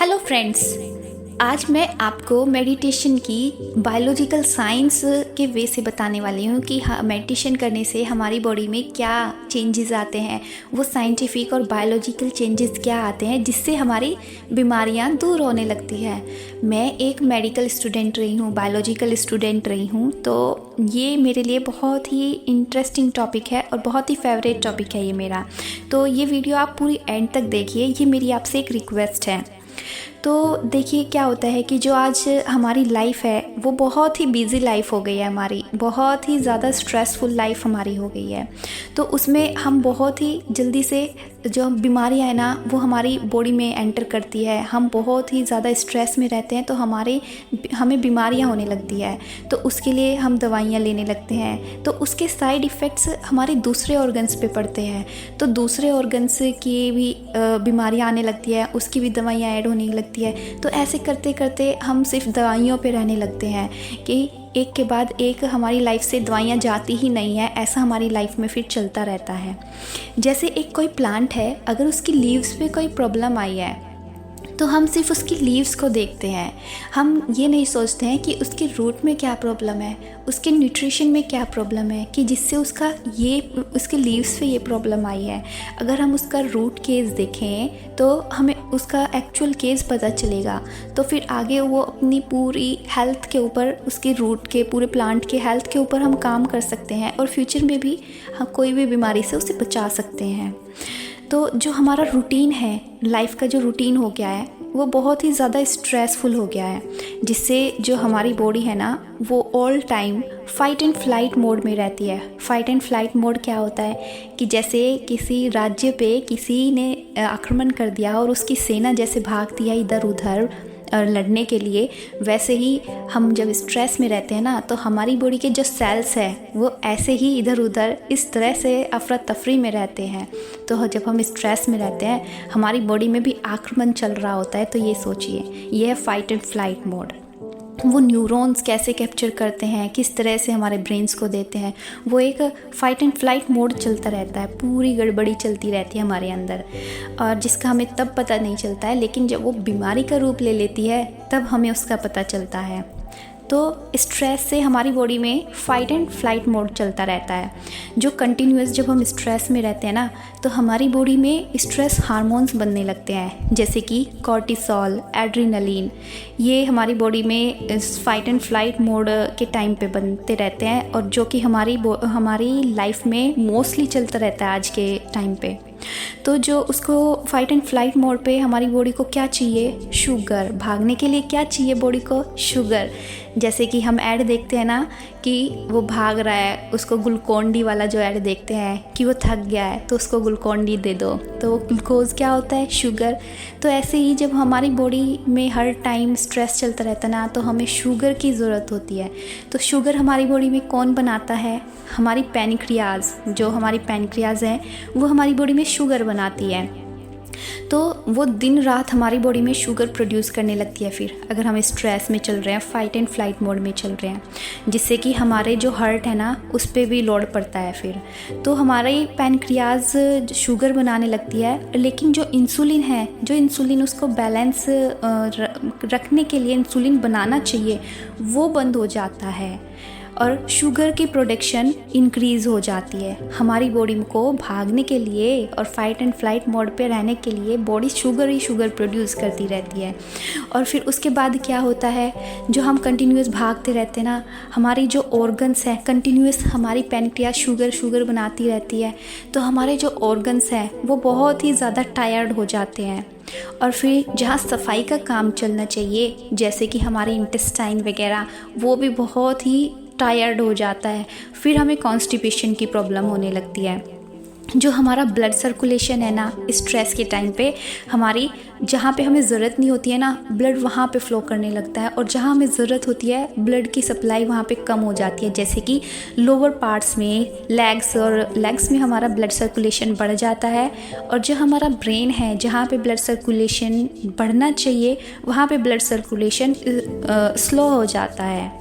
Hello friends, आज मैं आपको मेडिटेशन की बायोलॉजिकल साइंस के वे से बताने वाली हूँ कि मेडिटेशन करने से हमारी बॉडी में क्या चेंजेस आते हैं, वो साइंटिफिक और बायोलॉजिकल चेंजेस क्या आते हैं जिससे हमारी बीमारियाँ दूर होने लगती है। मैं एक मेडिकल स्टूडेंट रही हूँ, बायोलॉजिकल स्टूडेंट रही हूँ, तो ये मेरे लिए बहुत ही इंटरेस्टिंग टॉपिक है और बहुत ही फेवरेट टॉपिक है ये मेरा। तो ये वीडियो आप पूरी एंड तक देखिए, ये मेरी आपसे एक रिक्वेस्ट है। तो देखिए क्या होता है कि जो आज हमारी लाइफ है वो बहुत ही बिज़ी लाइफ हो गई है, हमारी बहुत ही ज़्यादा स्ट्रेसफुल लाइफ हमारी हो गई है। तो उसमें हम बहुत ही जल्दी से जो बीमारियां है ना वो हमारी बॉडी में एंटर करती है। हम बहुत ही ज़्यादा स्ट्रेस में रहते हैं तो हमें बीमारियां होने लगती है, तो उसके लिए हम दवाइयां लेने लगते हैं। तो उसके साइड इफ़ेक्ट्स हमारे दूसरे ऑर्गन्स पे पड़ते हैं, तो दूसरे ऑर्गन्स की भी बीमारियां आने लगती है, उसकी भी दवाइयाँ ऐड होने लगती है। तो ऐसे करते करते हम सिर्फ दवाइयों पे रहने लगते हैं कि एक के बाद एक हमारी लाइफ से दवाइयाँ जाती ही नहीं है, ऐसा हमारी लाइफ में फिर चलता रहता है। जैसे एक कोई प्लांट है, अगर उसकी लीव्स पे कोई प्रॉब्लम आई है तो हम सिर्फ उसकी लीव्स को देखते हैं, हम ये नहीं सोचते हैं कि उसके रूट में क्या प्रॉब्लम है, उसके न्यूट्रिशन में क्या प्रॉब्लम है कि जिससे उसके लीव्स पे ये प्रॉब्लम आई है। अगर हम उसका रूट केस देखें तो हमें उसका एक्चुअल केस पता चलेगा, तो फिर आगे वो अपनी पूरी हेल्थ के ऊपर, उसके रूट के पूरे प्लांट के हेल्थ के ऊपर हम काम कर सकते हैं और फ्यूचर में भी हम कोई भी बीमारी से उसे बचा सकते हैं। तो जो हमारा रूटीन है, लाइफ का जो रूटीन हो गया है वो बहुत ही ज़्यादा स्ट्रेसफुल हो गया है, जिससे जो हमारी बॉडी है ना वो all time fight and flight mode में रहती है। फाइट एंड फ्लाइट मोड क्या होता है कि जैसे किसी राज्य पे किसी ने आक्रमण कर दिया और उसकी सेना जैसे भागती है इधर उधर लड़ने के लिए, वैसे ही हम जब स्ट्रेस में रहते हैं ना तो हमारी बॉडी के जो सेल्स है वो ऐसे ही इधर उधर इस तरह से अफरा तफरी में रहते हैं। तो जब हम स्ट्रेस में रहते हैं हमारी बॉडी में भी आक्रमण चल रहा होता है, तो ये सोचिए, ये है फाइट एंड फ्लाइट मोड। वो न्यूरॉन्स कैसे कैप्चर करते हैं, किस तरह से हमारे ब्रेन्स को देते हैं, वो एक फ़ाइट एंड फ्लाइट मोड चलता रहता है, पूरी गड़बड़ी चलती रहती है हमारे अंदर, और जिसका हमें तब पता नहीं चलता है, लेकिन जब वो बीमारी का रूप ले लेती है तब हमें उसका पता चलता है। तो स्ट्रेस से हमारी बॉडी में फ़ाइट एंड फ्लाइट मोड चलता रहता है, जो कंटिन्यूअस जब हम स्ट्रेस में रहते हैं ना तो हमारी बॉडी में स्ट्रेस हार्मोन्स बनने लगते हैं, जैसे कि कॉर्टिसोल, एड्रेनलिन। ये हमारी बॉडी में फ़ाइट एंड फ्लाइट मोड के टाइम पे बनते रहते हैं, और जो कि हमारी लाइफ में मोस्टली चलता रहता है आज के टाइम पे। तो जो उसको फाइट एंड फ्लाइट मोड पे हमारी बॉडी को क्या चाहिए, शुगर। भागने के लिए क्या चाहिए बॉडी को, शुगर। जैसे कि हम ऐड देखते हैं ना कि वो भाग रहा है, उसको ग्लूकोन डी वाला जो ऐड देखते हैं कि वो थक गया है तो उसको ग्लूकोन डी दे दो, तो वो ग्लूकोज क्या होता है, शुगर। तो ऐसे ही जब हमारी बॉडी में हर टाइम स्ट्रेस चलता रहता है ना तो हमें शुगर की ज़रूरत होती है। तो शुगर हमारी बॉडी में कौन बनाता है, हमारी पैनक्रियाज। जो हमारी पैनक्रियाज है वो हमारी बॉडी में शुगर बनाती है, तो वो दिन रात हमारी बॉडी में शुगर प्रोड्यूस करने लगती है। फिर अगर हम स्ट्रेस में चल रहे हैं, फाइट एंड फ्लाइट मोड में चल रहे हैं, जिससे कि हमारे जो हार्ट है ना उस पर भी लोड पड़ता है फिर, तो हमारी पैनक्रियाज शुगर बनाने लगती है। लेकिन जो इंसुलिन है, जो इंसुलिन उसको बैलेंस रखने के लिए इंसुलिन बनाना चाहिए, वो बंद हो जाता है और शुगर की प्रोडक्शन इंक्रीज़ हो जाती है। हमारी बॉडी को भागने के लिए और फाइट एंड फ्लाइट मोड पे रहने के लिए बॉडी शुगर ही शुगर प्रोड्यूस करती रहती है। और फिर उसके बाद क्या होता है, जो हम कंटिन्यूस भागते रहते हैं ना, हमारी जो ऑर्गन्स हैं कंटिन्यूस हमारी पैनक्रियाज शुगर बनाती रहती है, तो हमारे जो ऑर्गन्स हैं वो बहुत ही ज़्यादा टायर्ड हो जाते हैं। और फिर जहाँ सफाई का काम चलना चाहिए, जैसे कि हमारे इंटेस्टाइन वगैरह, वो भी बहुत ही टायर्ड हो जाता है। फिर हमें कॉन्स्टिपेशन की प्रॉब्लम होने लगती है। जो हमारा ब्लड सर्कुलेशन है ना स्ट्रेस के टाइम पे, हमारी जहाँ पे हमें ज़रूरत नहीं होती है ना ब्लड वहाँ पे फ्लो करने लगता है, और जहाँ हमें ज़रूरत होती है ब्लड की सप्लाई वहाँ पे कम हो जाती है। जैसे कि लोअर पार्ट्स में, लेग्स में हमारा ब्लड सर्कुलेशन बढ़ जाता है, और जो हमारा ब्रेन है जहाँ पे ब्लड सर्कुलेशन बढ़ना चाहिए वहाँ पे ब्लड सर्कुलेशन स्लो हो जाता है।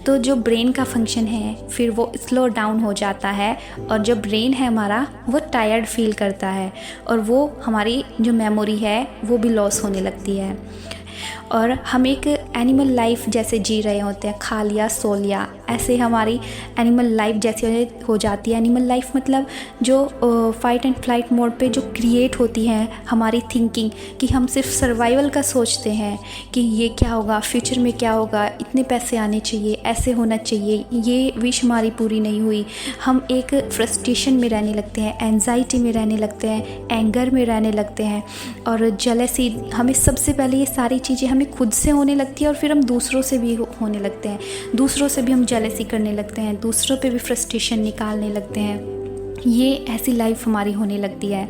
तो जो ब्रेन का फंक्शन है फिर वो स्लो डाउन हो जाता है, और जो ब्रेन है हमारा वो टायर्ड फील करता है, और वो हमारी जो मेमोरी है वो भी लॉस होने लगती है। और हम एक एनिमल लाइफ जैसे जी रहे होते हैं, खा लिया सो लिया, ऐसे हमारी एनिमल लाइफ जैसे हो जाती है। एनिमल लाइफ मतलब जो फाइट एंड फ्लाइट मोड पे जो क्रिएट होती है हमारी थिंकिंग, कि हम सिर्फ सर्वाइवल का सोचते हैं कि ये क्या होगा, फ्यूचर में क्या होगा, इतने पैसे आने चाहिए, ऐसे होना चाहिए, ये विश हमारी पूरी नहीं हुई। हम एक फ्रस्ट्रेशन में रहने लगते हैं, एंजाइटी में रहने लगते हैं, एंगर में रहने लगते हैं, और जेलसी। हमें सबसे पहले ये सारी चीज़ें हमें खुद से होने लगती है, और फिर हम दूसरों से भी होने लगते हैं। दूसरों से भी हम जेलसी करने लगते हैं, दूसरों पे भी फ्रस्ट्रेशन निकालने लगते हैं। ये ऐसी लाइफ हमारी होने लगती है।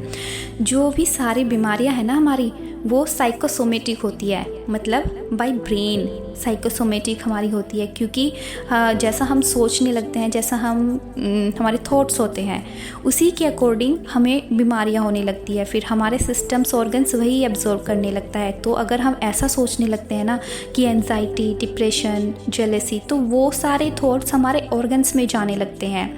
जो भी सारी बीमारियां हैं ना हमारी, वो साइकोसोमेटिक होती है, मतलब बाय ब्रेन साइकोसोमेटिक हमारी होती है। क्योंकि जैसा हम सोचने लगते हैं, जैसा हमारे थॉट्स होते हैं, उसी के अकॉर्डिंग हमें बीमारियां होने लगती है। फिर हमारे सिस्टम्स ऑर्गन्स वही एब्जॉर्ब करने लगता है। तो अगर हम ऐसा सोचने लगते हैं ना कि एंजाइटी, डिप्रेशन, जेलेसी, तो वो सारे थॉट्स हमारे ऑर्गन्स में जाने लगते हैं।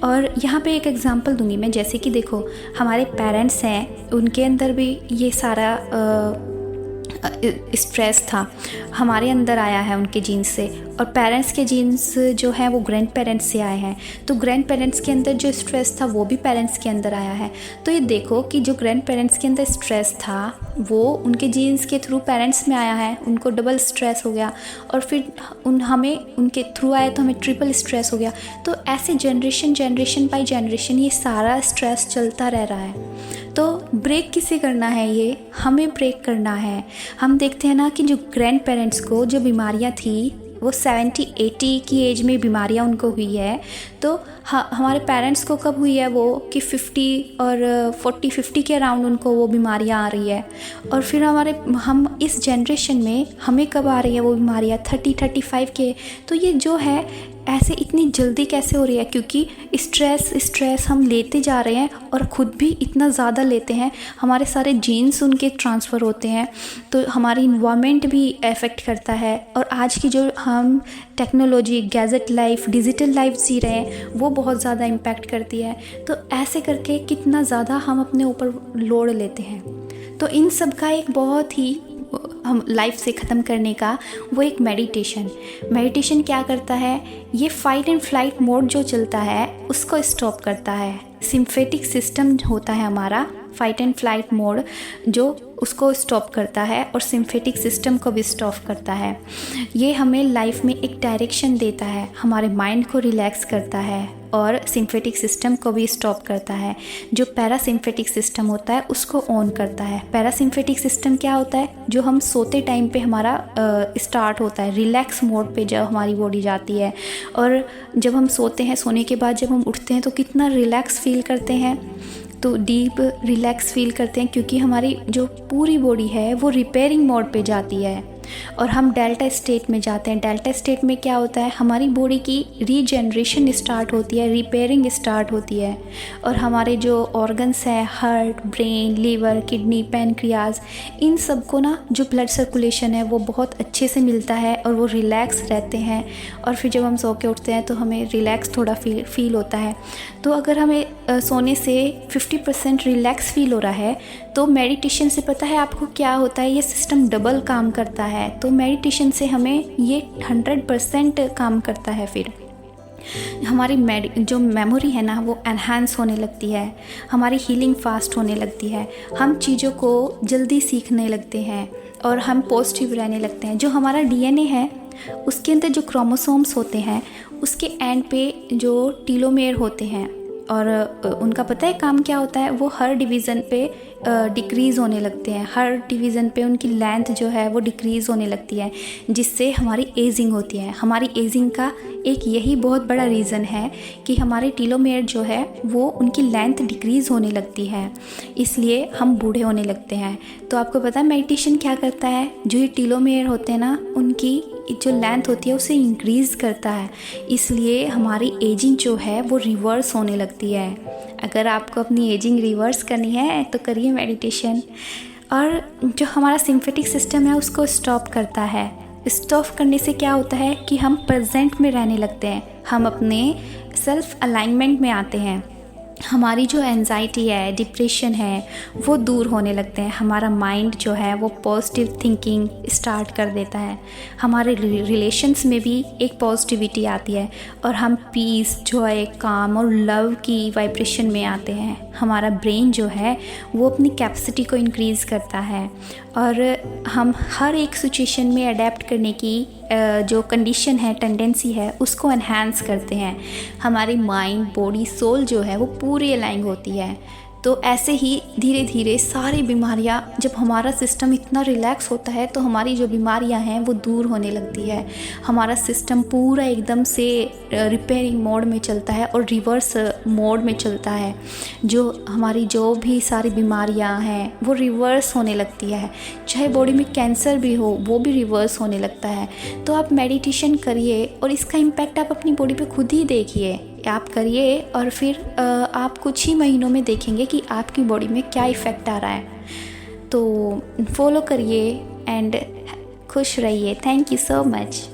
और यहाँ पे एक एग्जांपल दूंगी मैं, जैसे कि देखो हमारे पेरेंट्स हैं, उनके अंदर भी ये सारा स्ट्रेस था, हमारे अंदर आया है उनके जीन्स से, और पेरेंट्स के जीन्स जो है वो ग्रैंड पेरेंट्स से आए हैं। तो ग्रैंड पेरेंट्स के अंदर जो स्ट्रेस था वो भी पेरेंट्स के अंदर आया है। तो ये देखो कि जो ग्रैंड पेरेंट्स के अंदर स्ट्रेस था वो उनके जीन्स के थ्रू पेरेंट्स में आया है, उनको डबल स्ट्रेस हो गया, और फिर हमें उनके थ्रू आया तो हमें ट्रिपल स्ट्रेस हो गया। तो ऐसे जनरेशन बाय जनरेशन ये सारा स्ट्रेस चलता रह रहा है। तो ब्रेक किसे करना है? ये हमें ब्रेक करना है। हम देखते हैं ना कि जो ग्रैंड पेरेंट्स को जो बीमारियां थी वो 70-80 की एज में बीमारियां उनको हुई है, तो हमारे पेरेंट्स को कब हुई है वो कि 50 और 40-50 के अराउंड उनको वो बीमारियां आ रही है। और फिर हम इस जनरेशन में हमें कब आ रही है वो बीमारियां 30-35 के। तो ये जो है ऐसे इतनी जल्दी कैसे हो रही है? क्योंकि स्ट्रेस हम लेते जा रहे हैं, और ख़ुद भी इतना ज़्यादा लेते हैं, हमारे सारे जीन्स उनके ट्रांसफ़र होते हैं, तो हमारी इन्वायरमेंट भी अफेक्ट करता है। और आज की जो हम technology, gadget life, digital life जी रहे हैं, वो बहुत ज़्यादा इम्पैक्ट करती है। तो ऐसे करके कितना ज़्यादा हम अपने ऊपर लोड लेते हैं। तो इन सब का एक बहुत ही हम लाइफ से ख़त्म करने का वो एक मेडिटेशन क्या करता है? ये फाइट एंड फ्लाइट मोड जो चलता है उसको स्टॉप करता है। सिम्फेटिक सिस्टम होता है हमारा फाइट एंड फ्लाइट मोड, जो उसको स्टॉप करता है, और सिम्फेटिक सिस्टम को भी स्टॉप करता है। ये हमें लाइफ में एक डायरेक्शन देता है, हमारे माइंड को रिलैक्स करता है, और सिम्फेटिक सिस्टम को भी स्टॉप करता है। जो पैरासिम्फेटिक सिस्टम होता है उसको ऑन करता है। पैरासिम्फेटिक सिस्टम क्या होता है? जो हम सोते टाइम पे हमारा स्टार्ट होता है, रिलैक्स मोड पे जब हमारी बॉडी जाती है। और जब हम सोते हैं, सोने के बाद जब हम उठते हैं तो कितना रिलैक्स फील करते हैं, तो डीप रिलैक्स फील करते हैं, क्योंकि हमारी जो पूरी बॉडी है वो रिपेयरिंग मोड पे जाती है, और हम डेल्टा स्टेट में जाते हैं। डेल्टा स्टेट में क्या होता है? हमारी बॉडी की रीजनरेशन स्टार्ट होती है, रिपेयरिंग स्टार्ट होती है, और हमारे जो ऑर्गन्स हैं, heart, brain, liver, kidney, pancreas, इन सब को ना जो ब्लड सर्कुलेशन है वो बहुत अच्छे से मिलता है, और वो रिलैक्स रहते हैं। और फिर जब हम सो के उठते हैं तो हमें रिलैक्स थोड़ा फील होता है। तो अगर हमें सोने से 50% रिलैक्स फील हो रहा है, तो मेडिटेशन से पता है आपको क्या होता है? ये सिस्टम डबल काम करता है। तो मेडिटेशन से हमें ये 100% काम करता है। फिर हमारी जो मेमोरी है ना वो एनहांस होने लगती है, हमारी हीलिंग फास्ट होने लगती है, हम चीज़ों को जल्दी सीखने लगते हैं, और हम पॉजिटिव रहने लगते हैं। जो हमारा डीएनए है उसके अंदर जो क्रोमोसोम्स होते हैं उसके एंड पे जो टीलोमेयर होते हैं, और उनका पता है काम क्या होता है? वो हर डिवीज़न पे डिक्रीज़ होने लगते हैं। हर डिवीज़न पे उनकी लेंथ जो है वो डिक्रीज़ होने लगती है, जिससे हमारी एजिंग होती है। हमारी एजिंग का एक यही बहुत बड़ा रीज़न है कि हमारे टीलोमेयर जो है वो उनकी लेंथ डिक्रीज़ होने लगती है, इसलिए हम बूढ़े होने लगते हैं। तो आपको पता है मेडिटेशन क्या करता है? जो ये टीलोमेयर होते हैं ना, उनकी जो लेंथ होती है उसे इंक्रीज़ करता है, इसलिए हमारी एजिंग जो है वो रिवर्स होने लगती है। अगर आपको अपनी एजिंग रिवर्स करनी है तो करिए मेडिटेशन। और जो हमारा सिम्फेटिक सिस्टम है उसको स्टॉप करता है, स्टॉप करने से क्या होता है कि हम प्रेजेंट में रहने लगते हैं, हम अपने सेल्फ अलाइनमेंट में आते हैं, हमारी जो एंजाइटी है, डिप्रेशन है, वो दूर होने लगते हैं, हमारा माइंड जो है वो पॉजिटिव थिंकिंग स्टार्ट कर देता है, हमारे रिलेशंस में भी एक पॉजिटिविटी आती है और हम पीस, जॉय, काम और लव की वाइब्रेशन में आते हैं। हमारा ब्रेन जो है वो अपनी कैपेसिटी को इंक्रीज़ करता है और हम हर एक सिचुएशन में अडेप्ट करने की जो कंडीशन है, टेंडेंसी है, उसको एनहांस करते हैं। हमारी माइंड, बॉडी, सोल जो है वो पूरी अलाइन होती है। तो ऐसे ही धीरे धीरे सारी बीमारियां, जब हमारा सिस्टम इतना रिलैक्स होता है तो हमारी जो बीमारियां हैं वो दूर होने लगती है। हमारा सिस्टम पूरा एकदम से रिपेयरिंग मोड में चलता है और रिवर्स मोड में चलता है। जो हमारी जो भी सारी बीमारियां हैं वो रिवर्स होने लगती है। चाहे बॉडी में कैंसर भी हो वो भी रिवर्स होने लगता है। तो आप मेडिटेशन करिए और इसका इम्पैक्ट आप अपनी बॉडी पे खुद ही देखिए। आप करिए और फिर आप कुछ ही महीनों में देखेंगे कि आपकी बॉडी में क्या इफ़ेक्ट आ रहा है। तो फॉलो करिए एंड खुश रहिए। Thank you so much.